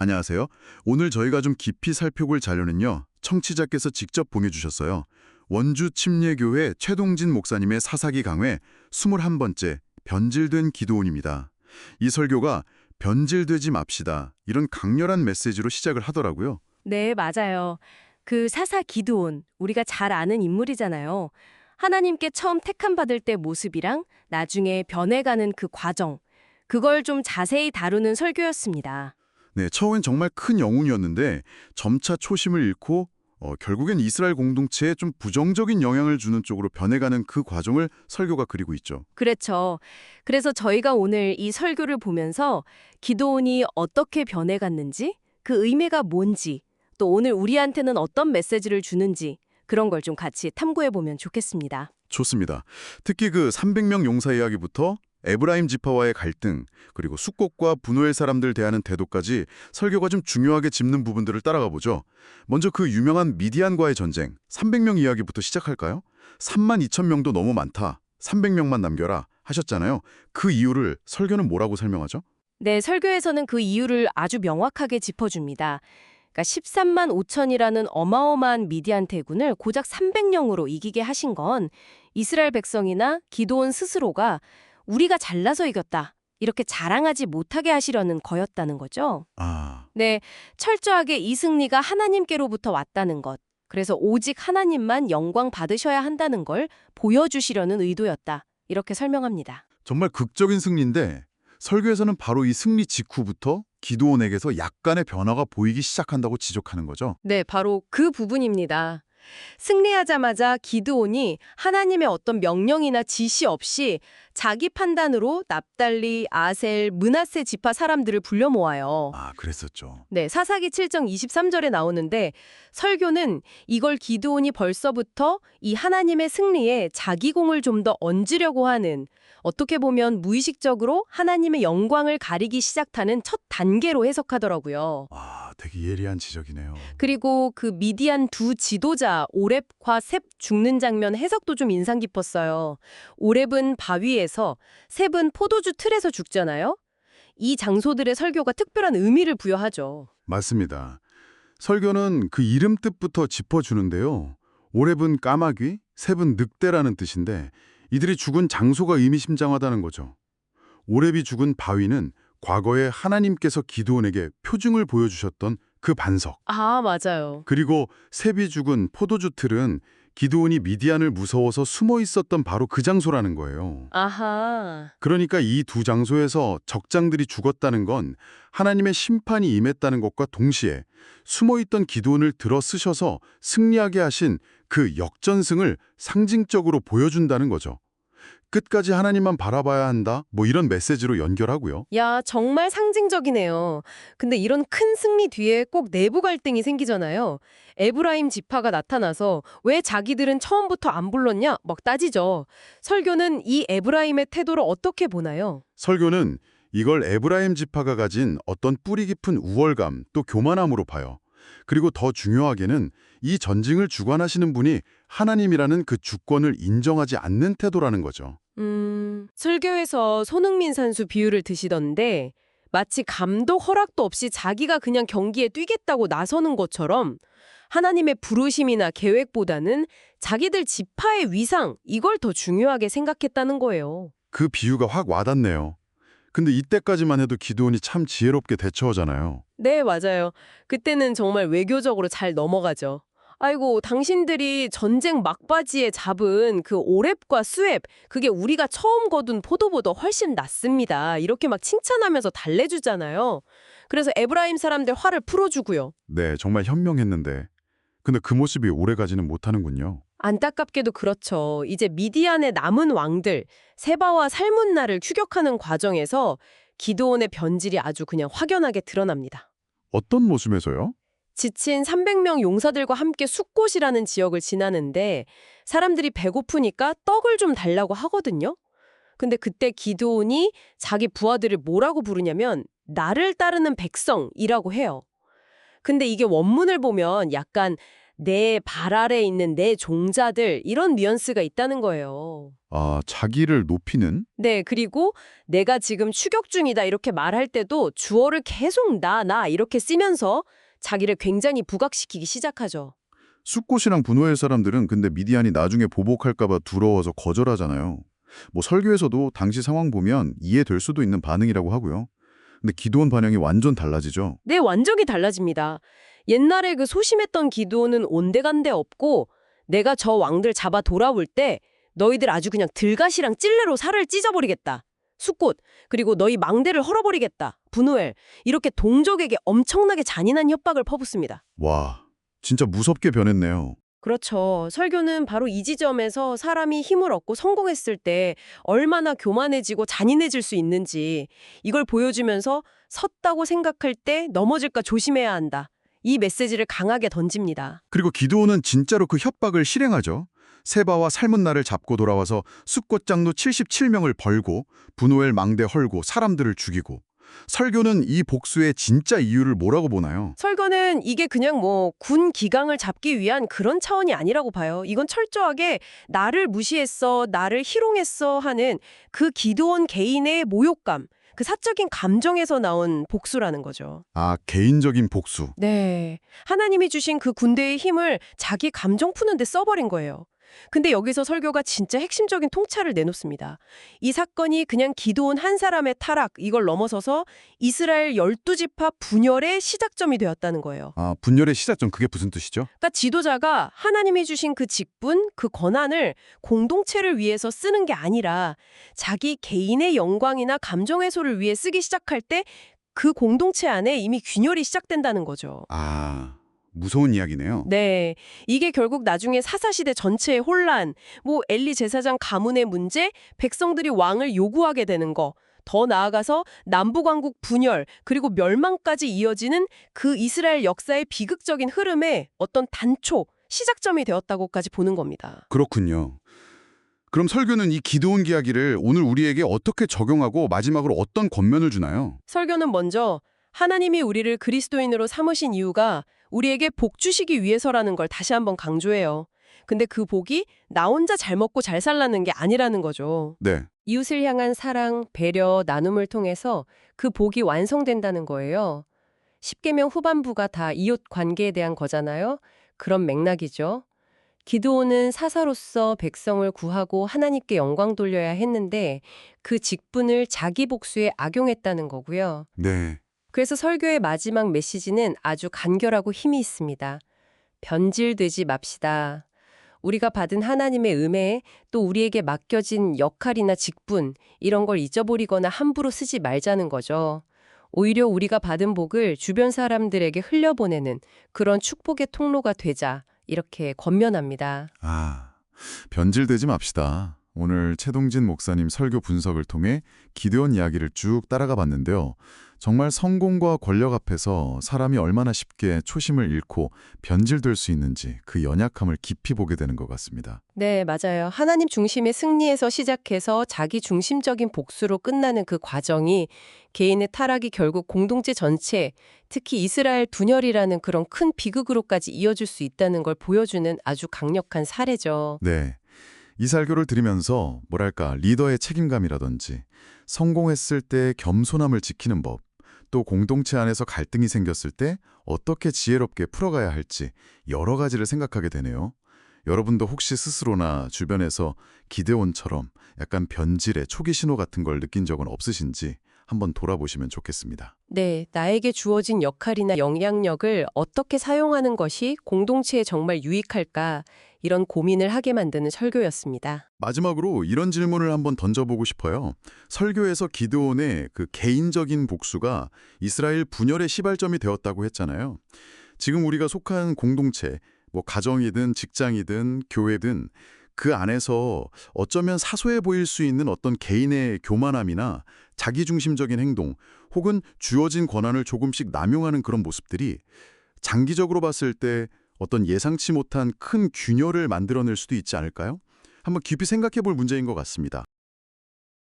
안녕하세요. 오늘 저희가 좀 깊이 살펴볼 자료는요. 청취자께서 직접 보내주셨어요. 원주 침례교회 최동진 목사님의 사사기 강회 21번째 변질된 기도원입니다. 이 설교가 변질되지 맙시다. 이런 강렬한 메시지로 시작을 하더라고요. 네, 맞아요. 그 사사 기드온, 우리가 잘 아는 인물이잖아요. 하나님께 처음 택함 받을 때 모습이랑 나중에 변해가는 그 과정, 그걸 좀 자세히 다루는 설교였습니다. 네, 처음엔 정말 큰 영웅이었는데 점차 초심을 잃고 결국엔 이스라엘 공동체에 좀 부정적인 영향을 주는 쪽으로 변해가는 그 과정을 설교가 그리고 있죠. 그렇죠. 그래서 저희가 오늘 이 설교를 보면서 기드온이 어떻게 변해갔는지, 그 의미가 뭔지, 또 오늘 우리한테는 어떤 메시지를 주는지 그런 걸 좀 같이 탐구해보면 좋겠습니다. 좋습니다. 특히 그 300명 용사 이야기부터 에브라임 지파와의 갈등, 그리고 sukot과 분노의 사람들 대하는 태도까지 설교가 좀 중요하게 짚는 부분들을 따라가 보죠. 먼저 그 유명한 미디안과의 전쟁, 300명 이야기부터 시작할까요? 32,000명도 너무 많다, 300명만 남겨라 하셨잖아요. 그 이유를 설교는 뭐라고 설명하죠? 네, 설교에서는 그 이유를 아주 명확하게 짚어줍니다. 그러니까 13만 5천이라는 어마어마한 미디안 대군을 고작 300명으로 이기게 하신 건 이스라엘 백성이나 기드온 스스로가 우리가 잘나서 이겼다, 이렇게 자랑하지 못하게 하시려는 거였다는 거죠. 아, 네, 철저하게 이 승리가 하나님께로부터 왔다는 것, 그래서 오직 하나님만 영광 받으셔야 한다는 걸 보여주시려는 의도였다, 이렇게 설명합니다. 정말 극적인 승리인데 설교에서는 바로 이 승리 직후부터 기드온에게서 약간의 변화가 보이기 시작한다고 지적하는 거죠. 네, 바로 그 부분입니다. 승리하자마자 기드온이 하나님의 어떤 명령이나 지시 없이 자기 판단으로 납달리, 아셀, 므낫세 지파 사람들을 불러 모아요. 아, 그랬었죠. 네, 사사기 7장 23절에 나오는데 설교는 이걸 기드온이 벌써부터 이 하나님의 승리에 자기 공을 좀 더 얹으려고 하는, 어떻게 보면 무의식적으로 하나님의 영광을 가리기 시작하는 첫 단계로 해석하더라고요. 아, 되게 예리한 지적이네요. 그리고 그 미디안 두 지도자 오렙과 셉 죽는 장면 해석도 좀 인상 깊었어요. 오렙은 바위에서, 셉은 포도주 틀에서 죽잖아요. 이 장소들의 설교가 특별한 의미를 부여하죠. 맞습니다. 설교는 그 이름 뜻부터 짚어주는데요. 오렙은 까마귀, 셉은 늑대라는 뜻인데 이들이 죽은 장소가 의미심장하다는 거죠. 오렙이 죽은 바위는 과거에 하나님께서 기드온에게 표징을 보여주셨던 그 반석. 아, 맞아요. 그리고 셉이 죽은 포도주 틀은 기드온이 미디안을 무서워서 숨어 있었던 바로 그 장소라는 거예요. 아하. 그러니까 이 두 장소에서 적장들이 죽었다는 건 하나님의 심판이 임했다는 것과 동시에 숨어있던 기드온을 들어 쓰셔서 승리하게 하신 그 역전승을 상징적으로 보여준다는 거죠. 끝까지 하나님만 바라봐야 한다, 뭐 이런 메시지로 연결하고요. 야, 정말 상징적이네요. 근데 이런 큰 승리 뒤에 꼭 내부 갈등이 생기잖아요. 에브라임 지파가 나타나서 왜 자기들은 처음부터 안 불렀냐? 막 따지죠. 설교는 이 에브라임의 태도를 어떻게 보나요? 설교는 이걸 에브라임 지파가 가진 어떤 뿌리 깊은 우월감 또 교만함으로 봐요. 그리고 더 중요하게는 이 전쟁을 주관하시는 분이 하나님이라는 그 주권을 인정하지 않는 태도라는 거죠. 설교에서 손흥민 선수 비유를 드시던데 마치 감독 허락도 없이 자기가 그냥 경기에 뛰겠다고 나서는 것처럼 하나님의 부르심이나 계획보다는 자기들 지파의 위상, 이걸 더 중요하게 생각했다는 거예요. 그 비유가 확 와닿네요. 근데 이때까지만 해도 기드온이 참 지혜롭게 대처하잖아요. 네, 맞아요. 그때는 정말 외교적으로 잘 넘어가죠. 아이고, 당신들이 전쟁 막바지에 잡은 그 오렙과 수렙, 그게 우리가 처음 거둔 포도보다 훨씬 낫습니다. 이렇게 막 칭찬하면서 달래주잖아요. 그래서 에브라임 사람들 화를 풀어주고요. 네, 정말 현명했는데. 근데 그 모습이 오래가지는 못하는군요. 안타깝게도 그렇죠. 이제 미디안의 남은 왕들, 세바와 살문나를 추격하는 과정에서 기드온의 변질이 아주 그냥 확연하게 드러납니다. 어떤 모습에서요? 지친 300명 용사들과 함께 숫곳이라는 지역을 지나는데 사람들이 배고프니까 떡을 좀 달라고 하거든요. 근데 그때 기드온이 자기 부하들을 뭐라고 부르냐면 나를 따르는 백성이라고 해요. 근데 이게 원문을 보면 약간 내 발 아래 있는 내 종자들 이런 뉘앙스가 있다는 거예요. 아, 자기를 높이는? 네, 그리고 내가 지금 추격 중이다 이렇게 말할 때도 주어를 계속 나 이렇게 쓰면서 자기를 굉장히 부각시키기 시작하죠. 숫꽃이랑 분노의 사람들은 근데 미디안이 나중에 보복할까 봐 두려워서 거절하잖아요. 뭐 설교에서도 당시 상황 보면 이해될 수도 있는 반응이라고 하고요. 근데 기도원 반응이 완전 달라지죠. 네, 완전히 달라집니다. 옛날에 그 소심했던 기도는 온데간데 없고 내가 저 왕들 잡아 돌아올 때 너희들 아주 그냥 들가시랑 찔레로 살을 찢어버리겠다. 숫꽃, 그리고 너희 망대를 헐어버리겠다. 분우엘, 이렇게 동족에게 엄청나게 잔인한 협박을 퍼붓습니다. 와, 진짜 무섭게 변했네요. 그렇죠. 설교는 바로 이 지점에서 사람이 힘을 얻고 성공했을 때 얼마나 교만해지고 잔인해질 수 있는지 이걸 보여주면서 섰다고 생각할 때 넘어질까 조심해야 한다. 이 메시지를 강하게 던집니다. 그리고 기드온은 진짜로 그 협박을 실행하죠. 세바와 삶은 날을 잡고 돌아와서 숫꽃 장로 77명을 벌고 분오엘 망대 헐고 사람들을 죽이고. 설교는 이 복수의 진짜 이유를 뭐라고 보나요? 설교는 이게 그냥 뭐 군 기강을 잡기 위한 그런 차원이 아니라고 봐요. 이건 철저하게 나를 무시했어, 나를 희롱했어 하는 그 기드온 개인의 모욕감, 그 사적인 감정에서 나온 복수라는 거죠. 아, 개인적인 복수. 네. 하나님이 주신 그 군대의 힘을 자기 감정 푸는데 써버린 거예요. 근데 여기서 설교가 진짜 핵심적인 통찰을 내놓습니다. 이 사건이 그냥 기드온 한 사람의 타락, 이걸 넘어서서 이스라엘 12지파 분열의 시작점이 되었다는 거예요. 아, 분열의 시작점, 그게 무슨 뜻이죠? 그러니까 지도자가 하나님이 주신 그 직분, 그 권한을 공동체를 위해서 쓰는 게 아니라 자기 개인의 영광이나 감정 해소를 위해 쓰기 시작할 때 그 공동체 안에 이미 균열이 시작된다는 거죠. 아, 무서운 이야기네요. 네, 이게 결국 나중에 사사시대 전체의 혼란, 뭐 엘리 제사장 가문의 문제, 백성들이 왕을 요구하게 되는 거, 더 나아가서 남북왕국 분열, 그리고 멸망까지 이어지는 그 이스라엘 역사의 비극적인 흐름의 어떤 단초, 시작점이 되었다고까지 보는 겁니다. 그렇군요. 그럼 설교는 이 기드온 이야기를 오늘 우리에게 어떻게 적용하고 마지막으로 어떤 권면을 주나요? 설교는 먼저 하나님이 우리를 그리스도인으로 삼으신 이유가 우리에게 복 주시기 위해서라는 걸 다시 한번 강조해요. 근데 그 복이 나 혼자 잘 먹고 잘 살라는 게 아니라는 거죠. 네. 이웃을 향한 사랑, 배려, 나눔을 통해서 그 복이 완성된다는 거예요. 십계명 후반부가 다 이웃 관계에 대한 거잖아요. 그런 맥락이죠. 기드온은 사사로서 백성을 구하고 하나님께 영광 돌려야 했는데 그 직분을 자기 복수에 악용했다는 거고요. 네. 그래서 설교의 마지막 메시지는 아주 간결하고 힘이 있습니다. 변질되지 맙시다. 우리가 받은 하나님의 은혜, 또 우리에게 맡겨진 역할이나 직분, 이런 걸 잊어버리거나 함부로 쓰지 말자는 거죠. 오히려 우리가 받은 복을 주변 사람들에게 흘려보내는 그런 축복의 통로가 되자, 이렇게 권면합니다. 아, 변질되지 맙시다. 오늘 최동진 목사님 설교 분석을 통해 기드온 이야기를 쭉 따라가 봤는데요. 정말 성공과 권력 앞에서 사람이 얼마나 쉽게 초심을 잃고 변질될 수 있는지 그 연약함을 깊이 보게 되는 것 같습니다. 네, 맞아요. 하나님 중심의 승리에서 시작해서 자기 중심적인 복수로 끝나는 그 과정이 개인의 타락이 결국 공동체 전체, 특히 이스라엘 분열이라는 그런 큰 비극으로까지 이어질 수 있다는 걸 보여주는 아주 강력한 사례죠. 네. 이 설교를 들으면서 뭐랄까 리더의 책임감이라든지 성공했을 때 겸손함을 지키는 법, 또 공동체 안에서 갈등이 생겼을 때 어떻게 지혜롭게 풀어가야 할지 여러 가지를 생각하게 되네요. 여러분도 혹시 스스로나 주변에서 기드온처럼 약간 변질의 초기 신호 같은 걸 느낀 적은 없으신지 한번 돌아보시면 좋겠습니다. 네, 나에게 주어진 역할이나 영향력을 어떻게 사용하는 것이 공동체에 정말 유익할까, 이런 고민을 하게 만드는 설교였습니다. 마지막으로 이런 질문을 한번 던져보고 싶어요. 설교에서 기드온의 그 개인적인 복수가 이스라엘 분열의 시발점이 되었다고 했잖아요. 지금 우리가 속한 공동체, 뭐 가정이든 직장이든 교회든 그 안에서 어쩌면 사소해 보일 수 있는 어떤 개인의 교만함이나 자기중심적인 행동 혹은 주어진 권한을 조금씩 남용하는 그런 모습들이 장기적으로 봤을 때 어떤 예상치 못한 큰 균열을 만들어낼 수도 있지 않을까요? 한번 깊이 생각해 볼 문제인 것 같습니다.